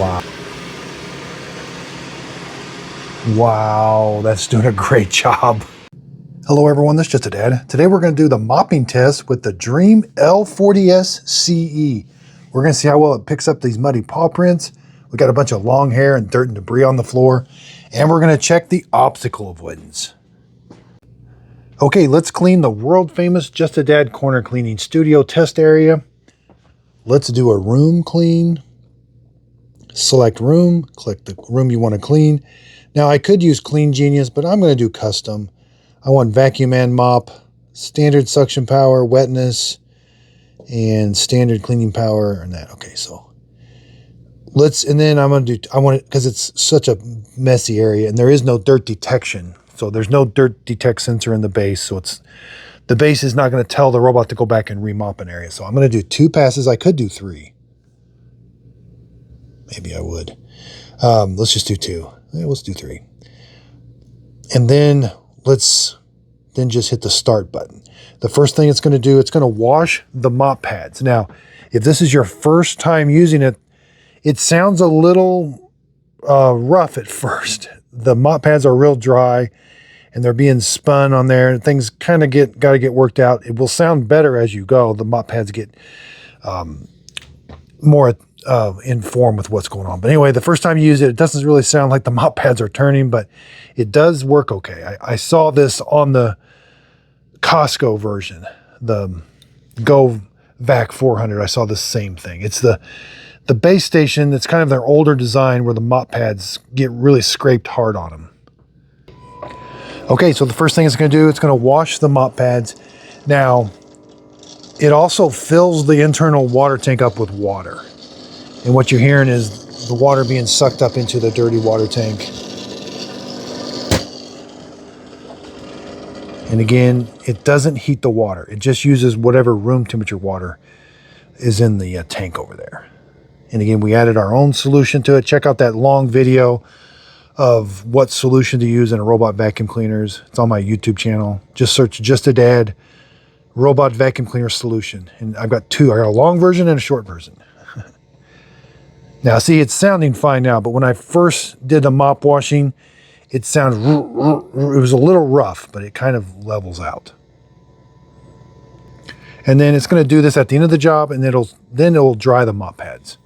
Wow. Wow, that's doing a great job. Hello everyone, this is Just a Dad. Today we're going to do the mopping test with the Dreame L40S CE. We're going to see how well it picks up these muddy paw prints. We got a bunch of long hair and dirt and debris on the floor. And we're going to check the obstacle avoidance. Okay, let's clean the world famous Just a Dad corner cleaning studio test area. Let's do a room clean. Select room, click the room you want to clean. Now I could use Clean Genius, but I'm going to do custom. I want vacuum and mop, standard suction power, wetness, and standard cleaning power and that. Okay, so and then I want it because it's such a messy area and there is no dirt detection. So there's no dirt detect sensor in the base. So the base is not going to tell the robot to go back and remop an area. So I'm going to do 2 passes. I could do 3. Maybe I would. Let's just do 2. Yeah, let's do 3. And then let's just hit the start button. The first thing it's going to do, it's going to wash the mop pads. Now, if this is your first time using it, it sounds a little rough at first. The mop pads are real dry and they're being spun on there. Things kind of got to get worked out. It will sound better as you go. The mop pads get more informed with what's going on. But anyway, the first time you use it, it doesn't really sound like the mop pads are turning, but it does work okay. I saw this on the Costco version, the Go Vac 400. I saw the same thing. It's the base station. It's kind of their older design where the mop pads get really scraped hard on them. Okay, so the first thing it's going to do, it's going to wash the mop pads. Now, it also fills the internal water tank up with water. And what you're hearing is the water being sucked up into the dirty water tank. And again, it doesn't heat the water. It just uses whatever room temperature water is in the tank over there. And again, we added our own solution to it. Check out that long video of what solution to use in a robot vacuum cleaners. It's on my YouTube channel. Just search Just a Dad robot vacuum cleaner solution. And I've got 2. I got a long version and a short version. Now, see, it's sounding fine now, but when I first did the mop washing, it was a little rough, but it kind of levels out. And then it's going to do this at the end of the job, and then it'll dry the mop pads.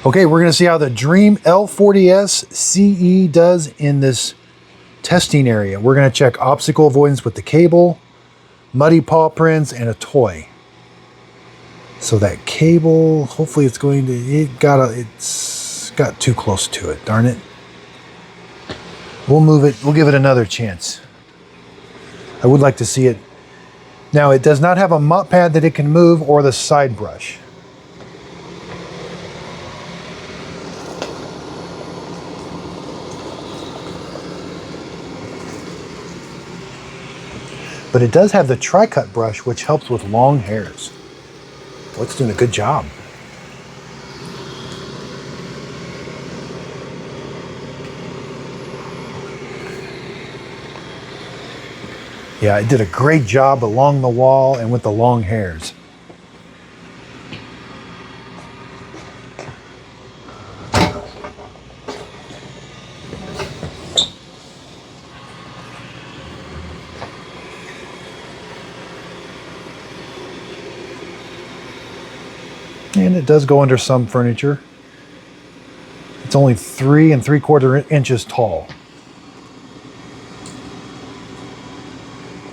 Okay, we're going to see how the Dreame L40S CE does in this testing area. We're going to check obstacle avoidance with the cable, muddy paw prints, and a toy. So that cable, hopefully it's got too close to it, darn it. We'll move it, we'll give it another chance. I would like to see it. Now it does not have a mop pad that it can move or the side brush. But it does have the tri-cut brush, which helps with long hairs. Well, it's doing a good job. Yeah, it did a great job along the wall and with the long hairs. And it does go under some furniture. It's only 3 3/4 inches tall.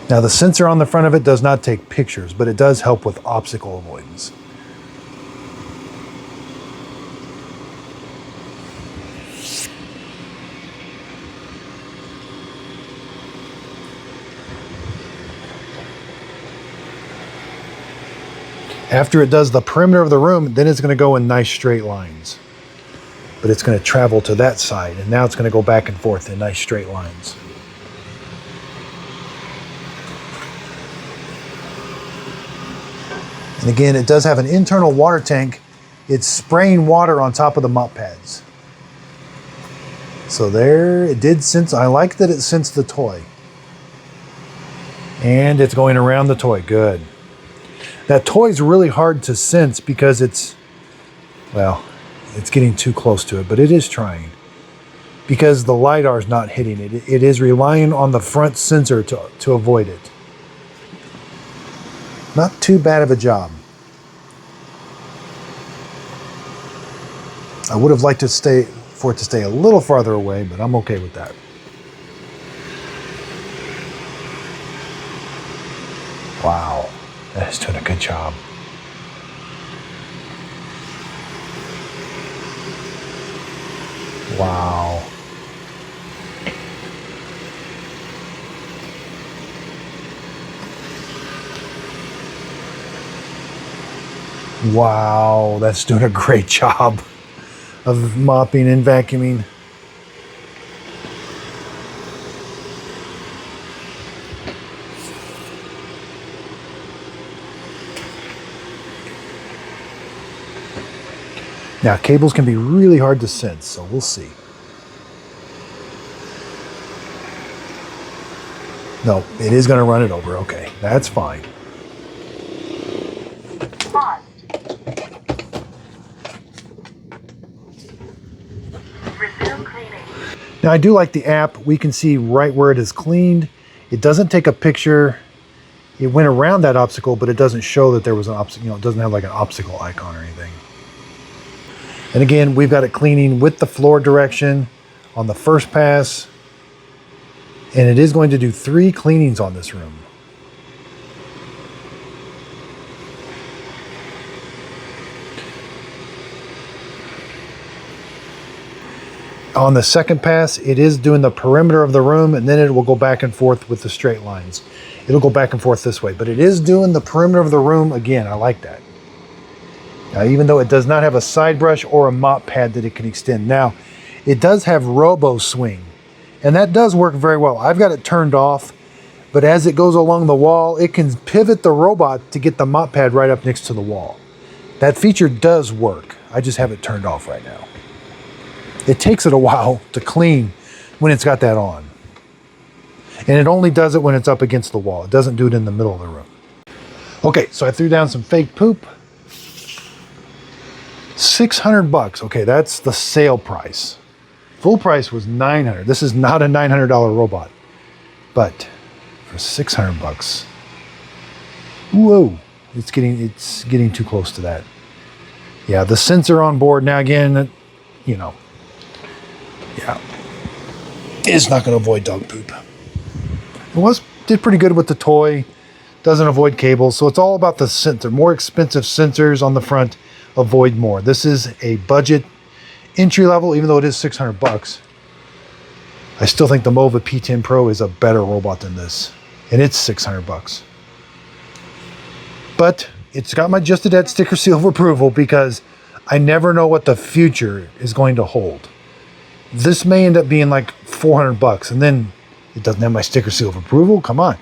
Now the sensor on the front of it does not take pictures, but it does help with obstacle avoidance. After it does the perimeter of the room, then it's going to go in nice straight lines. But it's going to travel to that side, and now it's going to go back and forth in nice straight lines. And again, it does have an internal water tank. It's spraying water on top of the mop pads. So there, it did sense, I like that it sensed the toy. And it's going around the toy, good. That toy is really hard to sense because it's, well, It's getting too close to it, but it is trying. Because the LiDAR is not hitting it. It is relying on the front sensor to avoid it. Not too bad of a job. I would have liked for it to stay a little farther away, but I'm okay with that. Wow, that's doing a good job. Wow. Wow, that's doing a great job of mopping and vacuuming. Now, cables can be really hard to sense, so we'll see. No, it is going to run it over. Okay, that's fine. Resume cleaning. Now, I do like the app. We can see right where it is cleaned. It doesn't take a picture. It went around that obstacle, but it doesn't show that there was an obstacle. You know, it doesn't have like an obstacle icon or anything. And again, we've got it cleaning with the floor direction on the first pass. And it is going to do 3 cleanings on this room. On the second pass, it is doing the perimeter of the room, and then it will go back and forth with the straight lines. It'll go back and forth this way, but it is doing the perimeter of the room again. I like that. Now, even though it does not have a side brush or a mop pad that it can extend. Now, it does have robo swing, and that does work very well. I've got it turned off, but as it goes along the wall, it can pivot the robot to get the mop pad right up next to the wall. That feature does work. I just have it turned off right now. It takes it a while to clean when it's got that on. And it only does it when it's up against the wall. It doesn't do it in the middle of the room. Okay, so I threw down some fake poop. $600. Okay, that's the sale price. Full price was $900. This is not a $900 robot, but for $600, whoa! It's getting too close to that. Yeah, the sensor on board now. Again, you know, yeah, it's not going to avoid dog poop. It did pretty good with the toy. Doesn't avoid cables, so it's all about the sensor. More expensive sensors on the front avoid more. This is a budget entry level, even though it is $600. I still think the Mova P10 Pro is a better robot than this, and it's $600. But it's got my Just a Dad sticker seal of approval because I never know what the future is going to hold. This may end up being like $400, and then it doesn't have my sticker seal of approval. Come on.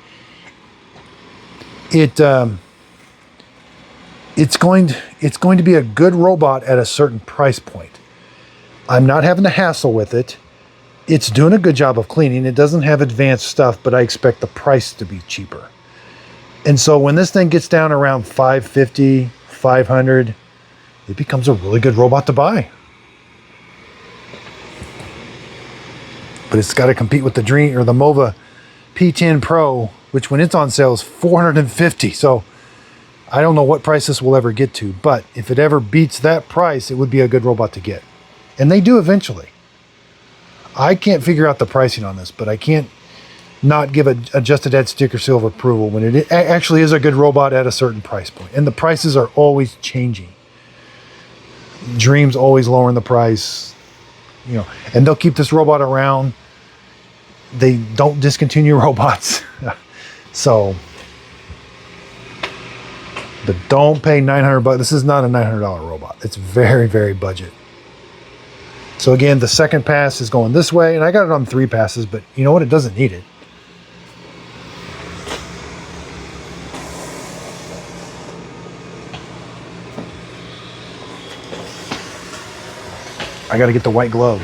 It's going to be a good robot at a certain price point. I'm not having to hassle with it. It's doing a good job of cleaning. It doesn't have advanced stuff, but I expect the price to be cheaper. And so when this thing gets down around $550, $500, it becomes a really good robot to buy. But it's got to compete with the Dreame or the Mova P10 Pro, which when it's on sale is $450. So I don't know what price this will ever get to, but if it ever beats that price, it would be a good robot to get. And they do eventually. I can't figure out the pricing on this, but I can't not give a Just a Dad sticker seal of approval when it actually is a good robot at a certain price point. And the prices are always changing. Dreame's always lowering the price, you know, and they'll keep this robot around. They don't discontinue robots. So, but don't pay $900. This is not a $900 robot. It's very, very budget. So again, the second pass is going this way, and I got it on 3 passes, but you know what? It doesn't need it. I got to get the white glove.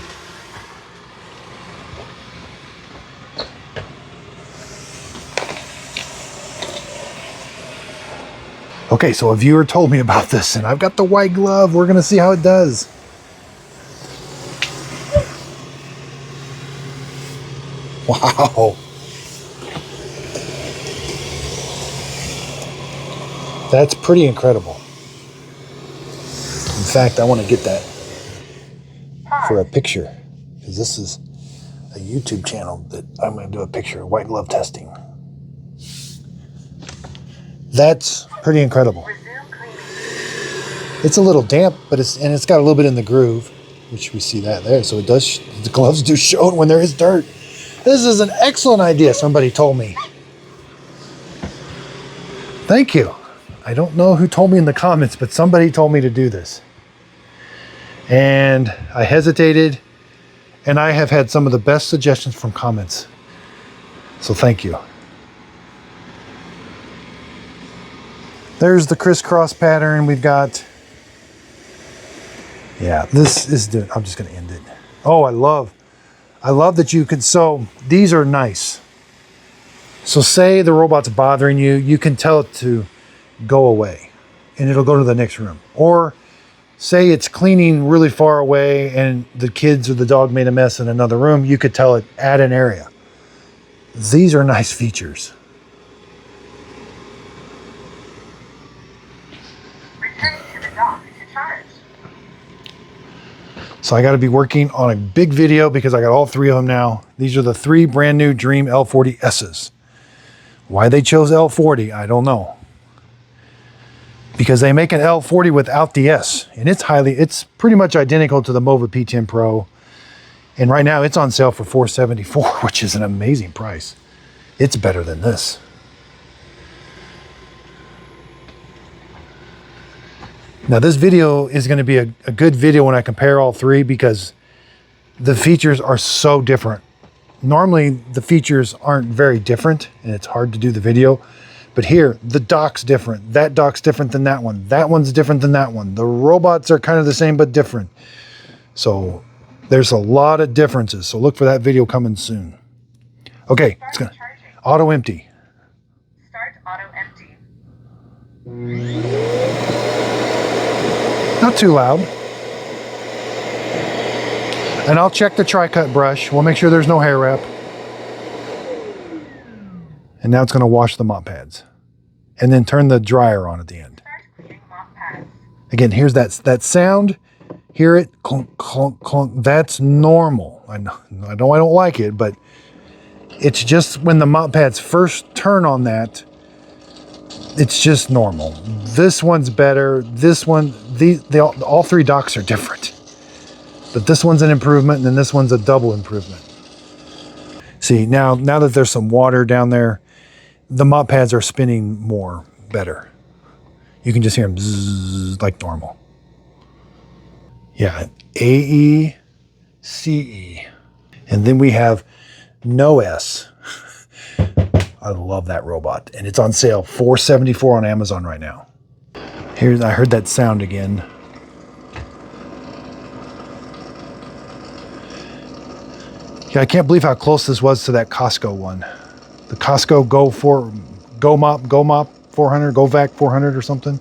Okay, so a viewer told me about this, and I've got the white glove. We're going to see how it does. Wow. That's pretty incredible. In fact, I want to get that for a picture, because this is a YouTube channel that I'm going to do a picture of white glove testing. That's pretty incredible. It's a little damp, but it's got a little bit in the groove, which we see that there. So it does, the gloves do show it when there is dirt. This is an excellent idea, somebody told me. Thank you. I don't know who told me in the comments, but somebody told me to do this. And I hesitated, and I have had some of the best suggestions from comments. So thank you. There's the crisscross pattern we've got. Yeah, this is good. I'm just going to end it. Oh, I love that you can, so these are nice. So say the robot's bothering you, you can tell it to go away and it'll go to the next room. Or say it's cleaning really far away and the kids or the dog made a mess in another room, you could tell it add an area. These are nice features. Return to the dock to charge. So I got to be working on a big video because I got all three of them now. These are the 3 brand new Dreame L40Ss. Why they chose L40, I don't know. Because they make an L40 without the S, and it's pretty much identical to the Mova P10 Pro. And right now it's on sale for $474, which is an amazing price. It's better than this. Now this video is going to be a good video when I compare all three, because the features are so different. Normally the features aren't very different and it's hard to do the video, but here the dock's different. That dock's different than that one. That one's different than that one. The robots are kind of the same but different. So there's a lot of differences. So look for that video coming soon. Okay, it's gonna auto empty. Start auto empty. Not too loud. And I'll check the tri-cut brush. We'll make sure there's no hair wrap. And now it's going to wash the mop pads. And then turn the dryer on at the end. Start cleaning mop pads. Again, here's that sound. Hear it? Clunk, clunk, clunk. That's normal. I know I don't like it, but it's just when the mop pads first turn on that, it's just normal. This one's better. This one, all three docks are different. But this one's an improvement, and then this one's a double improvement. See, now that there's some water down there, the mop pads are spinning more better. You can just hear them zzz, like normal. Yeah, AE, CE. And then we have no S. I love that robot. And it's on sale, $474 on Amazon right now. I heard that sound again. Yeah, I can't believe how close this was to that Costco one. The Costco Go Mop 400, Go Vac 400 or something.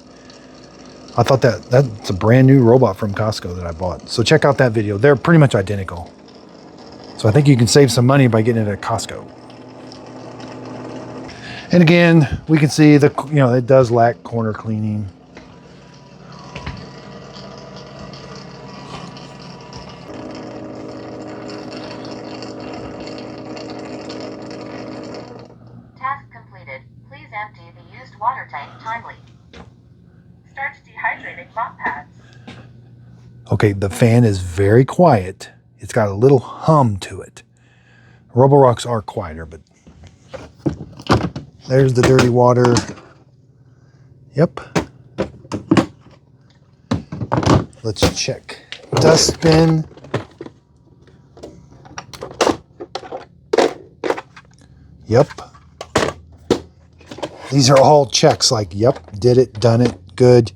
I thought that's a brand new robot from Costco that I bought. So check out that video. They're pretty much identical. So I think you can save some money by getting it at Costco. And again, we can see it does lack corner cleaning. Task completed. Please empty the used water tank timely. Start dehydrating mop pads. Okay, the fan is very quiet. It's got a little hum to it. Roborock's are quieter, but there's the dirty water. Yep. Let's check. Dustbin. Yep. These are all checks like, yep, did it, done it, good.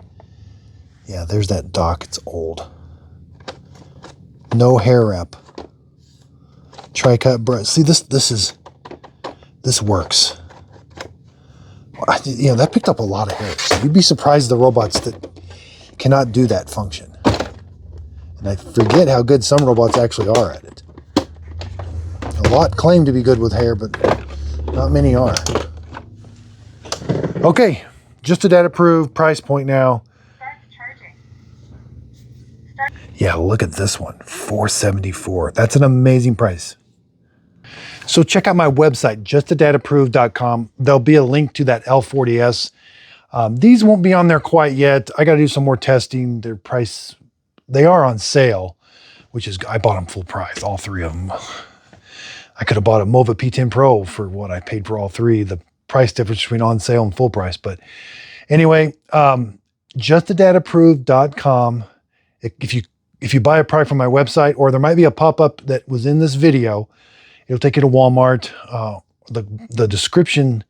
Yeah, there's that dock. It's old. No hair wrap. Tri-cut brush. See, this works. That picked up a lot of hair. So you'd be surprised the robots that cannot do that function. And I forget how good some robots actually are at it. A lot claim to be good with hair, but not many are. Okay, just a data approved, price point now. Start charging. Yeah, look at this one, $474. That's an amazing price. So check out my website, justadatapproved.com. There'll be a link to that L40S. These won't be on there quite yet. I got to do some more testing. Their price, they are on sale, which is, I bought them full price, all three of them. I could have bought a Mova P10 Pro for what I paid for all three. The price difference between on sale and full price. But anyway, justadatapproved.com. If you buy a product from my website, or there might be a pop-up that was in this video, it'll take you to Walmart. The description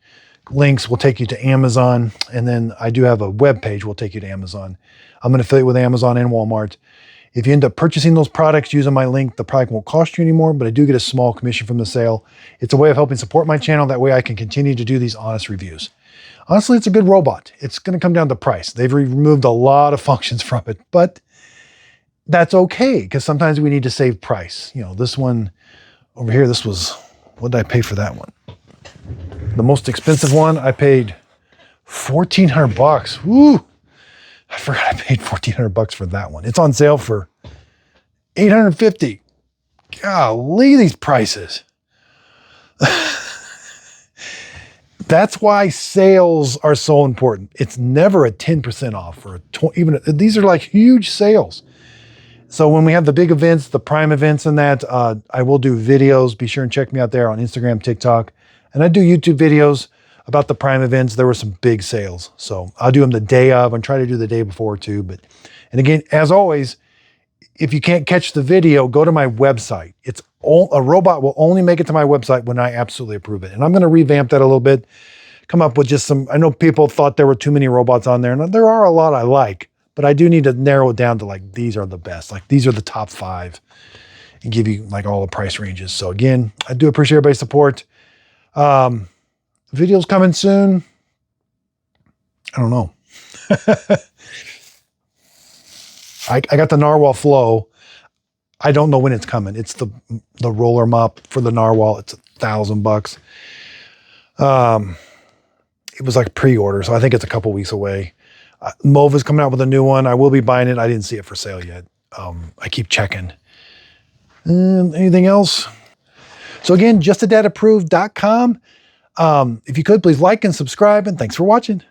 links will take you to Amazon. And then I do have a web page will take you to Amazon. I'm an affiliate with Amazon and Walmart. If you end up purchasing those products using my link, the product won't cost you anymore, but I do get a small commission from the sale. It's a way of helping support my channel. That way I can continue to do these honest reviews. Honestly, it's a good robot. It's going to come down to price. They've removed a lot of functions from it, but that's okay, because sometimes we need to save price. You know, this one over here, this was, what did I pay for that one? The most expensive one, I paid $1,400. Woo! I forgot I paid $1,400 for that one. It's on sale for $850. Golly, these prices. That's why sales are so important. It's never a 10% off or these are like huge sales. So when we have the big events, the Prime events and that, I will do videos. Be sure and check me out there on Instagram, TikTok. And I do YouTube videos about the Prime events. There were some big sales. So I'll do them the day of and try to do the day before too. And again, as always, if you can't catch the video, go to my website. A robot will only make it to my website when I absolutely approve it. And I'm going to revamp that a little bit, come up with just some, I know people thought there were too many robots on there, and there are a lot I like, but I do need to narrow it down to like, these are the best. Like these are the top 5 and give you like all the price ranges. So again, I do appreciate everybody's support. Videos coming soon. I don't know. I got the Narwhal Flow. I don't know when it's coming. It's the roller mop for the Narwhal. It's $1,000. It was like pre-order, so I think it's a couple weeks away. Mova's coming out with a new one. I will be buying it. I didn't see it for sale yet. I keep checking. Anything else? So again, justadatapproved.com. If you could, please like and subscribe, and thanks for watching.